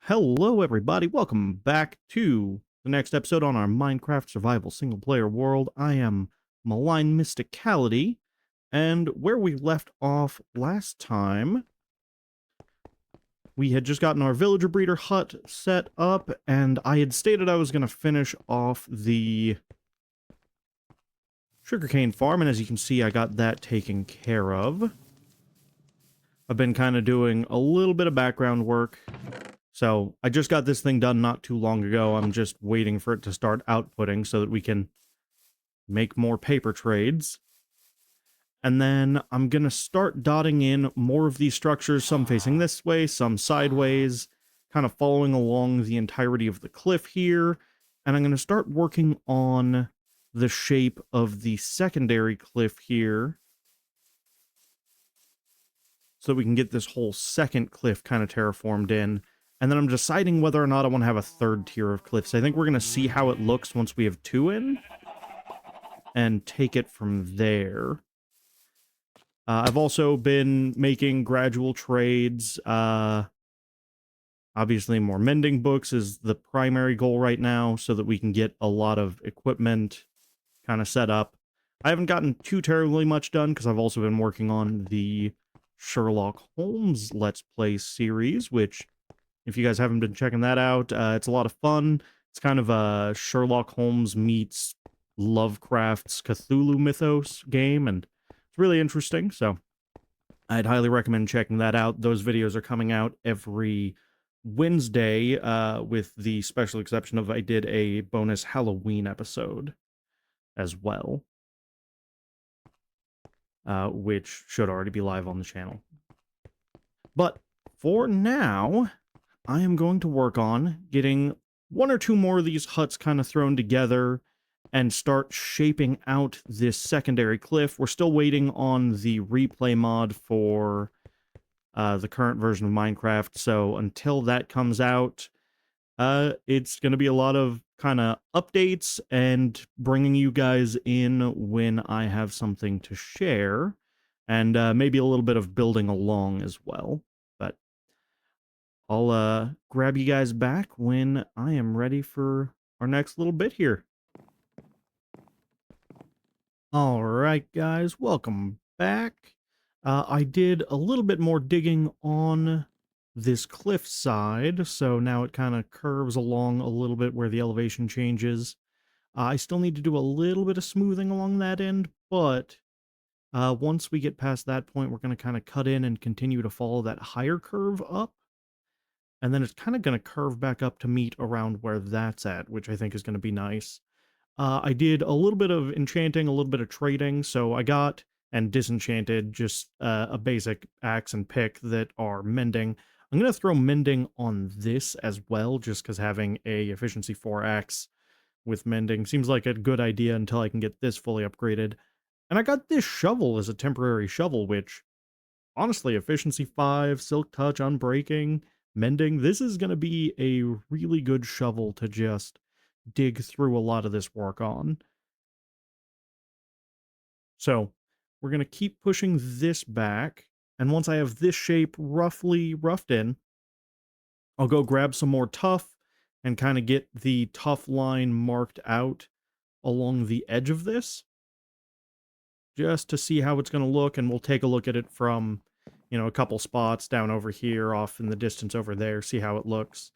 Hello, everybody. Welcome back to the next episode on our Minecraft Survival Single-Player World. I am Malign Mysticality, and where we left off last time, we had just gotten our villager breeder hut set up, and I had stated I was going to finish off the sugarcane farm, and as you can see, I got that taken care of. I've been kind of doing a little bit of background work. So I just got this thing done not too long ago. I'm just waiting for it to start outputting so that we can make more paper trades. And then I'm going to start dotting in more of these structures, some facing this way, some sideways, kind of following along the entirety of the cliff here. And I'm going to start working on the shape of the secondary cliff here, so that we can get this whole second cliff kind of terraformed in. And then I'm deciding whether or not I want to have a third tier of cliffs. I think we're going to see how it looks once we have two in, and take it from there. I've also been making gradual trades. Obviously, more mending books is the primary goal right now, so that we can get a lot of equipment kind of set up. I haven't gotten too terribly much done, because I've also been working on the Sherlock Holmes Let's Play series, which, if you guys haven't been checking that out, it's a lot of fun. It's kind of a Sherlock Holmes meets Lovecraft's Cthulhu mythos game, and it's really interesting, so I'd highly recommend checking that out. Those videos are coming out every Wednesday, with the special exception of I did a bonus Halloween episode as well, which should already be live on the channel. But for now, I am going to work on getting one or two more of these huts kind of thrown together and start shaping out this secondary cliff. We're still waiting on the replay mod for the current version of Minecraft, so until that comes out, it's going to be a lot of kind of updates and bringing you guys in when I have something to share, and maybe a little bit of building along as well. But I'll grab you guys back when I am ready for our next little bit here. Alright guys, welcome back. I did a little bit more digging on this cliff side, so now it kind of curves along a little bit where the elevation changes. I still need to do a little bit of smoothing along that end, but once we get past that point, we're going to kind of cut in and continue to follow that higher curve up. And then it's kind of going to curve back up to meet around where that's at, which I think is going to be nice. I did a little bit of enchanting, a little bit of trading, so I got and disenchanted just a basic axe and pick that are mending. I'm going to throw mending on this as well, just because having a efficiency 4 axe with mending seems like a good idea until I can get this fully upgraded. And I got this shovel as a temporary shovel, which, honestly, efficiency 5, silk touch, unbreaking, mending, this is going to be a really good shovel to just dig through a lot of this work on. So we're going to keep pushing this back, and once I have this shape roughly roughed in, I'll go grab some more tuff and kind of get the tuff line marked out along the edge of this, just to see how it's going to look, and we'll take a look at it from, you know, a couple spots down over here, off in the distance over there, see how it looks.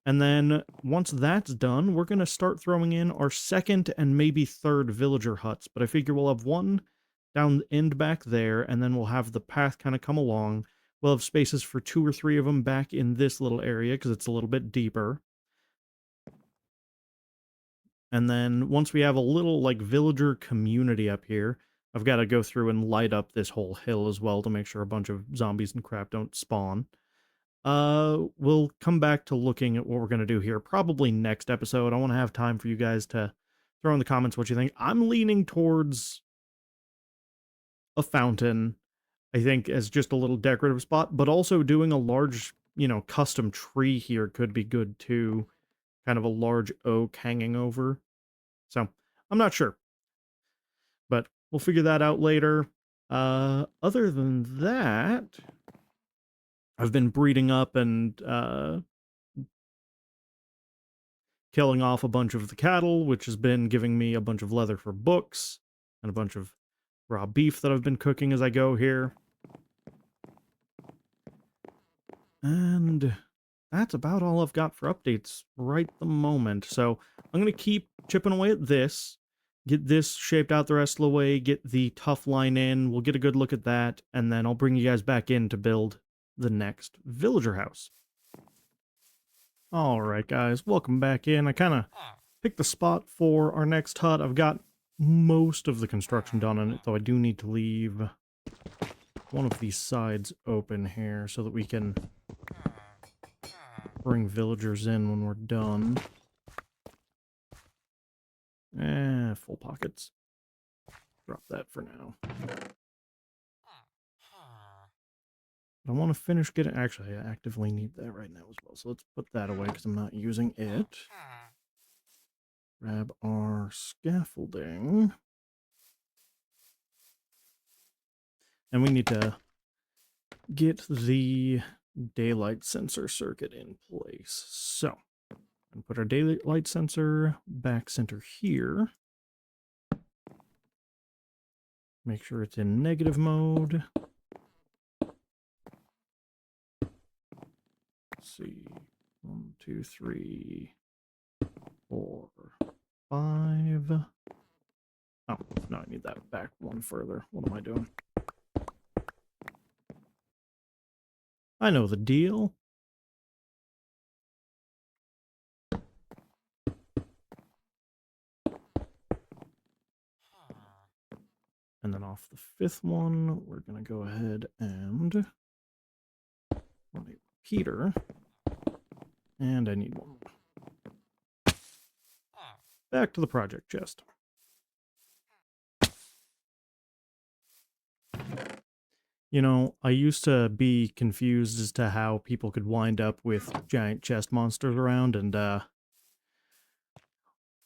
And then, once that's done, we're going to start throwing in our second and maybe third villager huts. But I figure we'll have one down the end back there, and then we'll have the path kind of come along. We'll have spaces for 2 or 3 of them back in this little area, because it's a little bit deeper. And then, once we have a little, like, villager community up here, I've got to go through and light up this whole hill as well to make sure a bunch of zombies and crap don't spawn. We'll come back to looking at what we're going to do here probably next episode. I want to have time for you guys to throw in the comments what you think. I'm leaning towards a fountain, I think, as just a little decorative spot, but also doing a large, you know, custom tree here could be good too. Kind of a large oak hanging over. So, I'm not sure, but we'll figure that out later. Other than that, I've been breeding up and killing off a bunch of the cattle, which has been giving me a bunch of leather for books, and a bunch of raw beef that I've been cooking as I go here. And that's about all I've got for updates right the moment. So I'm going to keep chipping away at this, get this shaped out the rest of the way, get the tough line in, we'll get a good look at that, and then I'll bring you guys back in to build the next villager house. Alright guys, welcome back in. I kind of picked the spot for our next hut. I've got most of the construction done on it, though I do need to leave one of these sides open here so that we can bring villagers in when we're done. Full pockets. Drop that for now. I want to finish getting... Actually, I actively need that right now as well, so let's put that away because I'm not using it. Grab our scaffolding. And we need to get the daylight sensor circuit in place. So, and put our daylight sensor back center here. Make sure it's in negative mode. Let's see. 1, 2, 3, 4, 5. Oh, no, I need that back one further. What am I doing? I know the deal. And then off the 5th one, we're going to go ahead and run a repeater. And I need one more. Back to the project chest. You know, I used to be confused as to how people could wind up with giant chest monsters around, and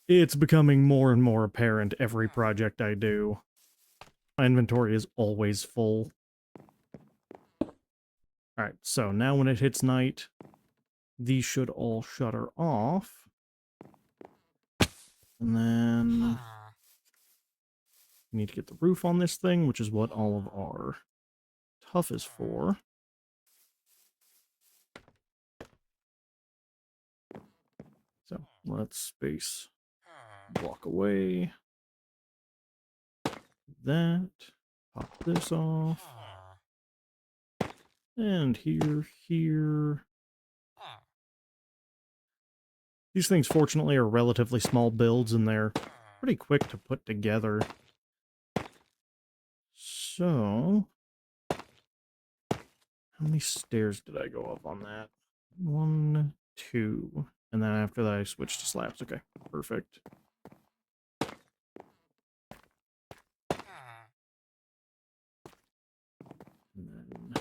it's becoming more and more apparent every project I do. My inventory is always full. Alright, so now when it hits night, these should all shutter off. And then we need to get the roof on this thing, which is what all of our tough is for. So let's space block away. That. Pop this off. And here. These things, fortunately, are relatively small builds, and they're pretty quick to put together. So, how many stairs did I go up on that? 1, 2, and then after that I switched to slabs. Okay, perfect. And then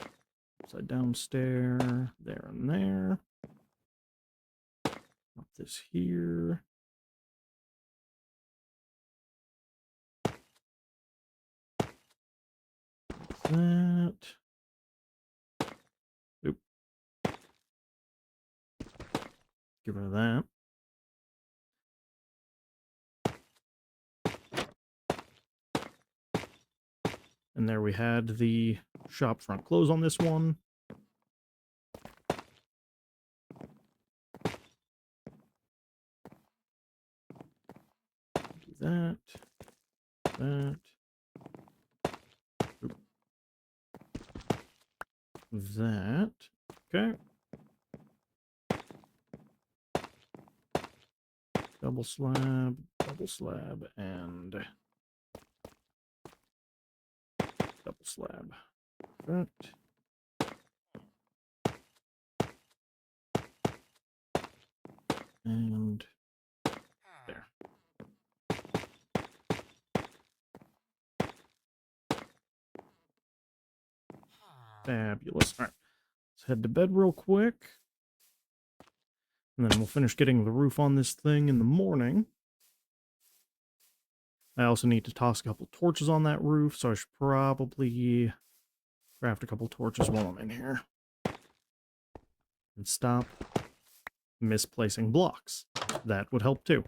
upside down stair, there and there. Up this here. That. Oop. Get rid of that. And there we had the shop front close on this one. Do that. That. Oop. That. Okay. Double slab, and double slab. Perfect. And there. Fabulous. All right, let's head to bed real quick. And then we'll finish getting the roof on this thing in the morning. I also need to toss a couple torches on that roof, so I should probably craft a couple torches while I'm in here. And stop misplacing blocks. that would help too.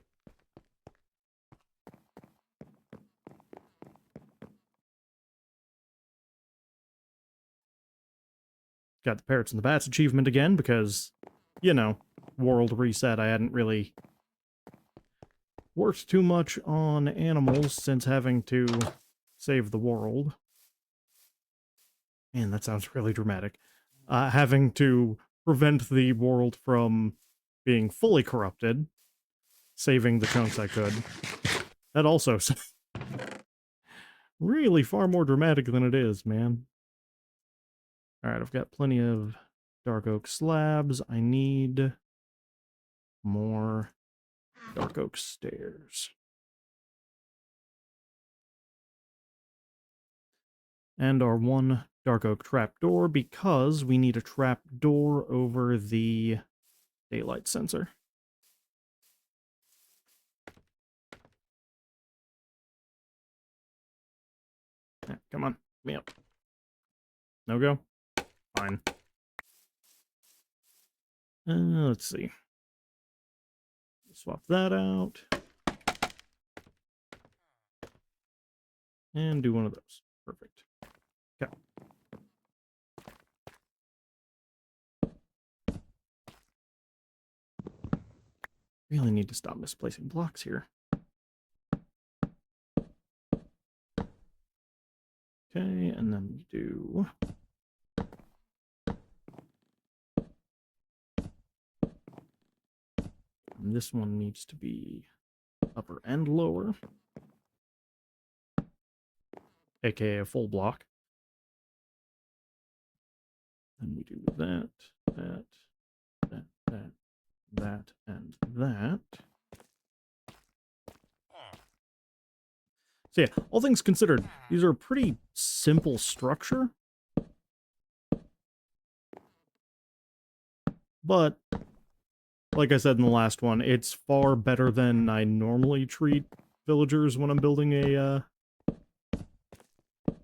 Got the Parrots and the Bats achievement again because, you know, world reset. I hadn't really worked too much on animals since having to save the world. Man, that sounds really dramatic. Having to prevent the world from being fully corrupted, saving the chunks I could. That also really far more dramatic than it is, man. Alright, I've got plenty of dark oak slabs. I need more dark oak stairs. And our one dark oak trapdoor because we need a trapdoor over the daylight sensor. Yeah, come on, me up. No go? Fine. Let's see. Swap that out. And do one of those. Perfect. Okay. Really need to stop misplacing blocks here. Okay, and then we do... And this one needs to be upper and lower. AKA a full block. Then we do that, that, and that. So yeah, all things considered, these are a pretty simple structure. But, like I said in the last one, it's far better than I normally treat villagers when I'm building a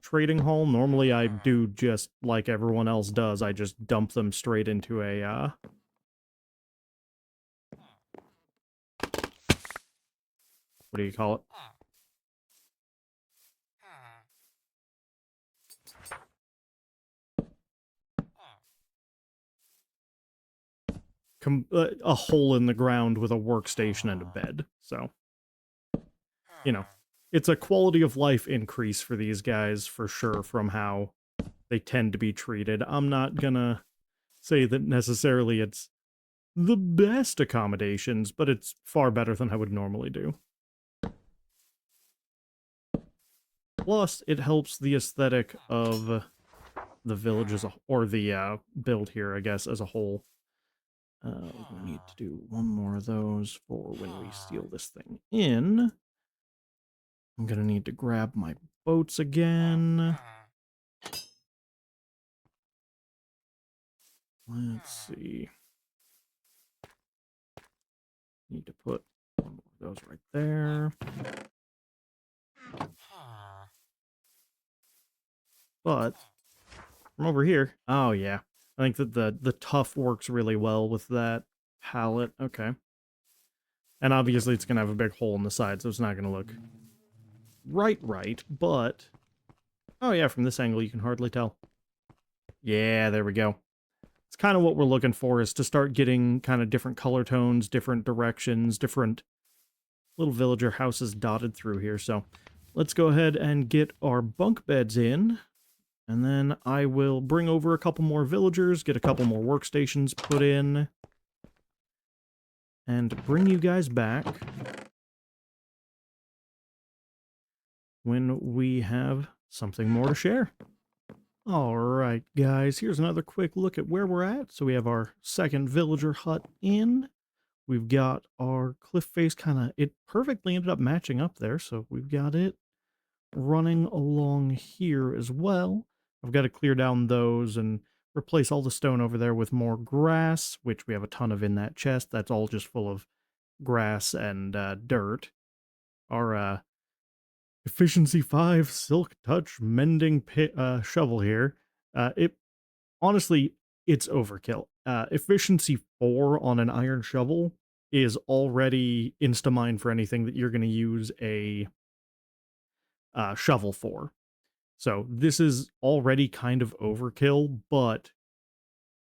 trading hall. Normally I do just like everyone else does. I just dump them straight into a what do you call it? A hole in the ground with a workstation and a bed. So, you know, it's a quality of life increase for these guys for sure from how they tend to be treated. I'm not gonna say that necessarily it's the best accommodations, but it's far better than I would normally do. Plus, it helps the aesthetic of the village as a, or the build here, I guess, as a whole. We need to do one more of those for when we seal this thing in. I'm gonna need to grab my boats again. Let's see. Need to put one more of those right there. But from over here, oh yeah, I think that the tough works really well with that palette. Okay. And obviously it's gonna have a big hole in the side, so it's not gonna look right, but oh yeah, from this angle you can hardly tell. Yeah, there we go. It's kind of what we're looking for, is to start getting kind of different color tones, different directions, different little villager houses dotted through here. So let's go ahead and get our bunk beds in, and then I will bring over a couple more villagers, get a couple more workstations put in, and bring you guys back when we have something more to share. Alright guys, here's another quick look at where we're at. So we have our second villager hut in. We've got our cliff face it perfectly ended up matching up there, so we've got it running along here as well. I've got to clear down those and replace all the stone over there with more grass, which we have a ton of in that chest. That's all just full of grass and dirt. Our efficiency 5 silk touch mending shovel here. It honestly, it's overkill. Efficiency 4 on an iron shovel is already insta-mine for anything that you're going to use a shovel for. So this is already kind of overkill, but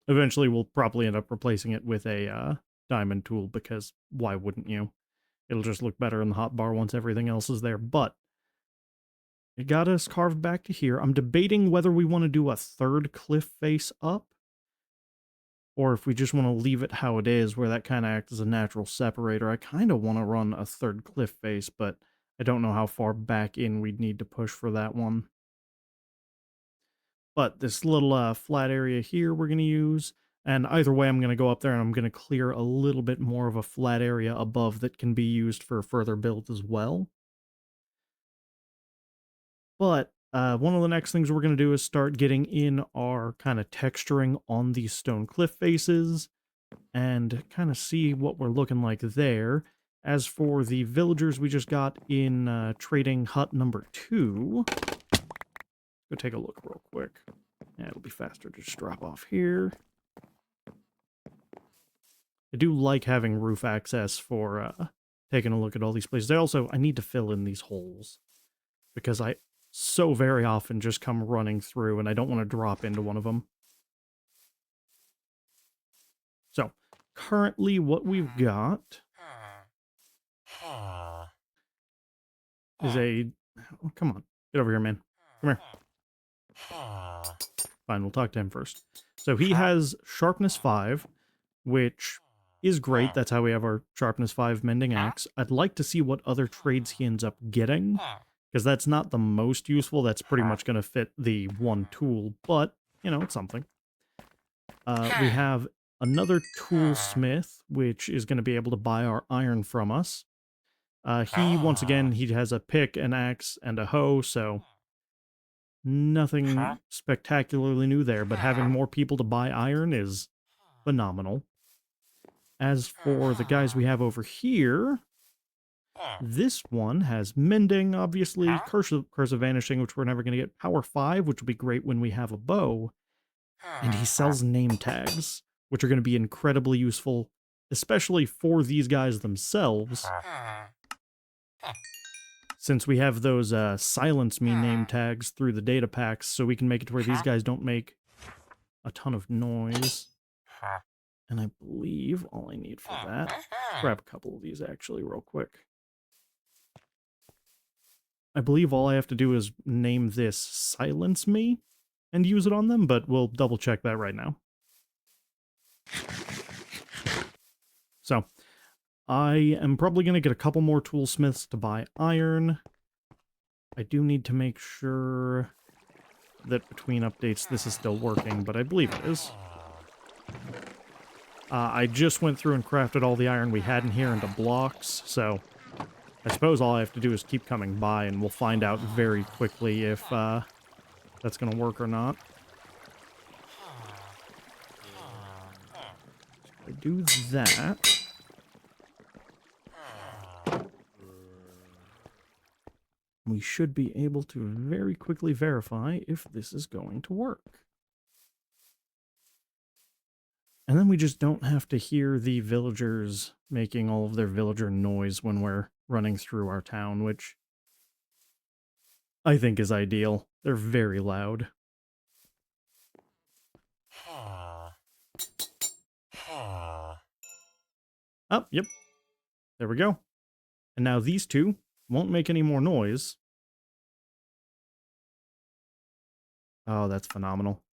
eventually we'll probably end up replacing it with a diamond tool, because why wouldn't you? It'll just look better in the hotbar once everything else is there. But it got us carved back to here. I'm debating whether we want to do a third cliff face up, or if we just want to leave it how it is, where that kind of acts as a natural separator. I kind of want to run a third cliff face, but I don't know how far back in we'd need to push for that one. But this little flat area here we're going to use, and either way I'm going to go up there and I'm going to clear a little bit more of a flat area above that can be used for further build as well. But one of the next things we're going to do is start getting in our kind of texturing on these stone cliff faces and kind of see what we're looking like there. As for the villagers we just got in trading hut number 2, go take a look real quick. Yeah, it'll be faster to just drop off here. I do like having roof access for taking a look at all these places. I need to fill in these holes, because I so very often just come running through and I don't want to drop into one of them. So, currently what we've got is a... Oh, come on. Get over here, man. Come here. Fine, we'll talk to him first. So he has Sharpness 5, which is great. That's how we have our Sharpness 5 Mending Axe. I'd like to see what other trades he ends up getting, because that's not the most useful. That's pretty much going to fit the one tool, but, you know, it's something. We have another toolsmith, which is going to be able to buy our iron from us. Once again, he has a pick, an axe, and a hoe, so nothing spectacularly new there, but having more people to buy iron is phenomenal. As for the guys we have over here, this one has Mending, obviously, Curse of Vanishing, which we're never going to get, Power 5, which will be great when we have a bow, and he sells name tags, which are going to be incredibly useful, especially for these guys themselves, since we have those Silence Me name tags through the data packs, so we can make it to where these guys don't make a ton of noise. And I believe all I need for that, grab a couple of these actually real quick. I believe all I have to do is name this Silence Me and use it on them, but we'll double check that right now. So, I am probably going to get a couple more toolsmiths to buy iron. I do need to make sure that between updates this is still working, but I believe it is. I just went through and crafted all the iron we had in here into blocks, so I suppose all I have to do is keep coming by, and we'll find out very quickly if that's going to work or not. If I do that... we should be able to very quickly verify if this is going to work. And then we just don't have to hear the villagers making all of their villager noise when we're running through our town, which I think is ideal. They're very loud. Oh, yep. There we go. And now these two won't make any more noise. Oh, that's phenomenal.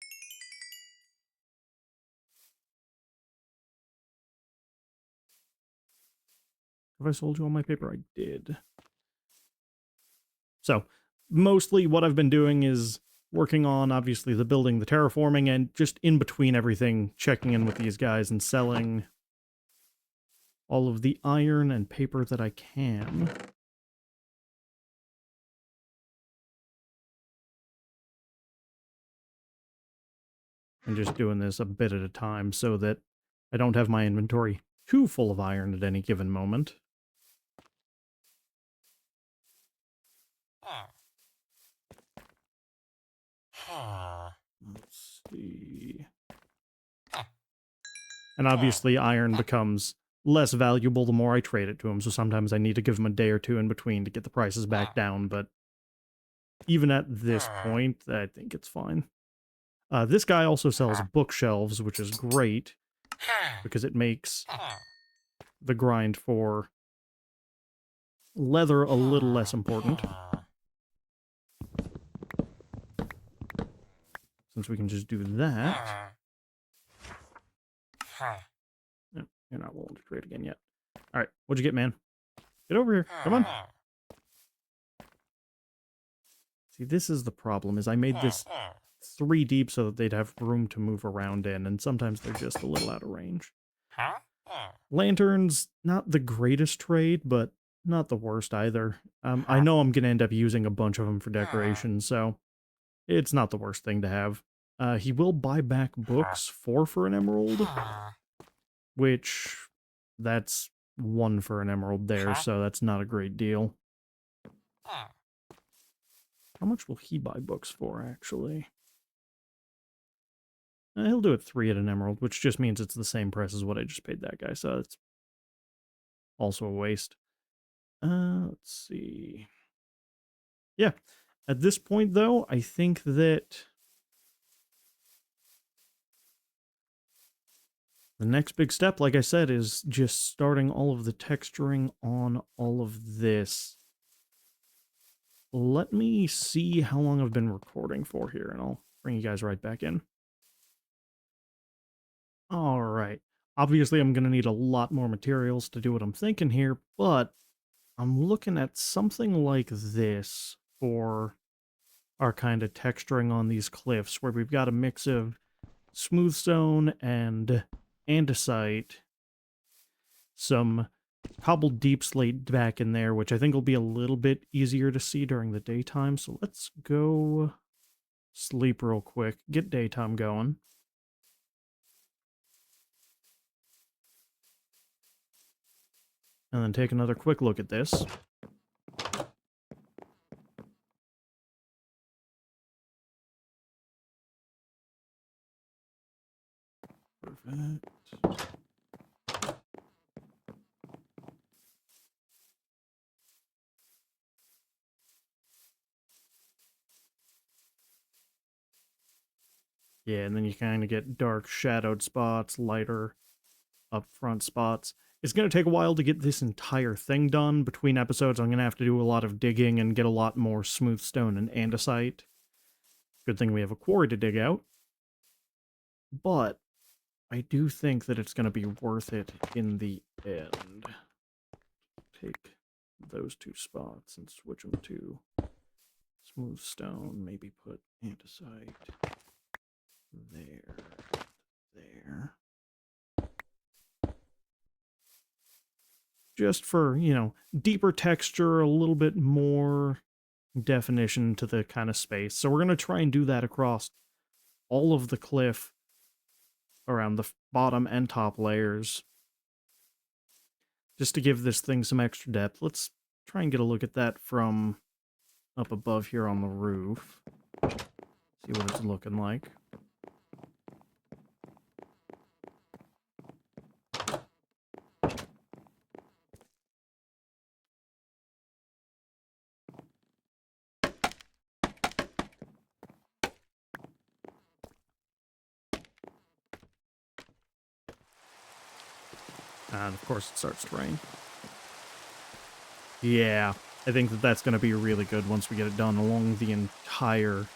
Have I sold you all my paper? I did. So, mostly what I've been doing is working on, obviously, the building, the terraforming, and just in between everything, checking in with these guys and selling all of the iron and paper that I can. And just doing this a bit at a time so that I don't have my inventory too full of iron at any given moment. Let's see. And obviously iron becomes less valuable the more I trade it to him, so sometimes I need to give him a day or two in between to get the prices back down, but even at this point, I think it's fine. This guy also sells bookshelves, which is great, because it makes the grind for leather a little less important, since we can just do that. No, you're not willing to trade again yet. Alright, what'd you get, man? Get over here. Come on. See, this is the problem, is I made this 3 deep so that they'd have room to move around in, and sometimes they're just a little out of range. Lanterns, not the greatest trade, but not the worst either. I know I'm going to end up using a bunch of them for decoration, so it's not the worst thing to have. He will buy back books, 4 for an emerald, which, that's 1 for an emerald there, so that's not a great deal. How much will he buy books for, actually? He'll do it 3 at an emerald, which just means it's the same price as what I just paid that guy, so it's also a waste. Let's see. Yeah, at this point, though, I think that the next big step, like I said, is just starting all of the texturing on all of this. Let me see how long I've been recording for here, and I'll bring you guys right back in. All right. Obviously, I'm going to need a lot more materials to do what I'm thinking here, but I'm looking at something like this for our kind of texturing on these cliffs, where we've got a mix of smooth stone and andesite, some cobbled deep slate back in there, which I think will be a little bit easier to see during the daytime. So let's go sleep real quick, get daytime going. And then take another quick look at this. Perfect. Yeah, and then you kind of get dark shadowed spots, lighter up front spots. It's going to take a while to get this entire thing done. Between episodes, I'm going to have to do a lot of digging and get a lot more smooth stone and andesite. Good thing we have a quarry to dig out. But I do think that it's going to be worth it in the end. Take those 2 spots and switch them to smooth stone. Maybe put andesite there, there. Just for, you know, deeper texture, a little bit more definition to the kind of space. So we're going to try and do that across all of the cliff around the bottom and top layers, just to give this thing some extra depth. Let's try and get a look at that from up above here on the roof. See what it's looking like. And of course it starts to rain. Yeah, I think that that's going to be really good once we get it done along the entire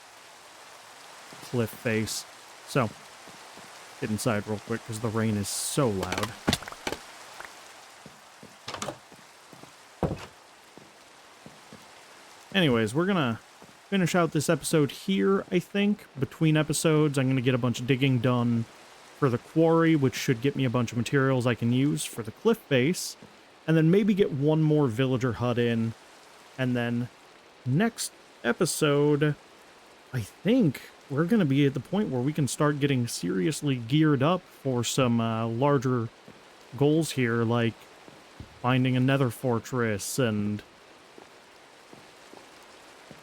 cliff face. So, get inside real quick because the rain is so loud. Anyways, we're going to finish out this episode here, I think. Between episodes, I'm going to get a bunch of digging done for the quarry, which should get me a bunch of materials I can use for the cliff base, and then maybe get one more villager hut in, and then next episode, I think we're going to be at the point where we can start getting seriously geared up for some larger goals here, like finding a nether fortress, and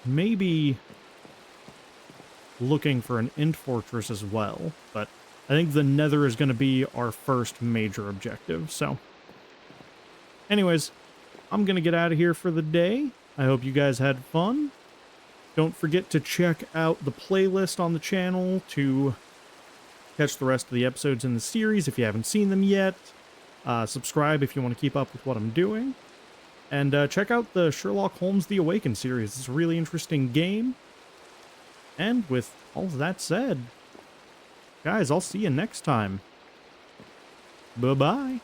maybe looking for an end fortress as well, but I think the nether is going to be our first major objective, so Anyways, I'm going to get out of here for the day. I hope you guys had fun. Don't forget to check out the playlist on the channel to catch the rest of the episodes in the series if you haven't seen them yet. Subscribe if you want to keep up with what I'm doing. And check out the Sherlock Holmes The Awakened series. It's a really interesting game. And with all of that said, guys, I'll see you next time. Bye-bye.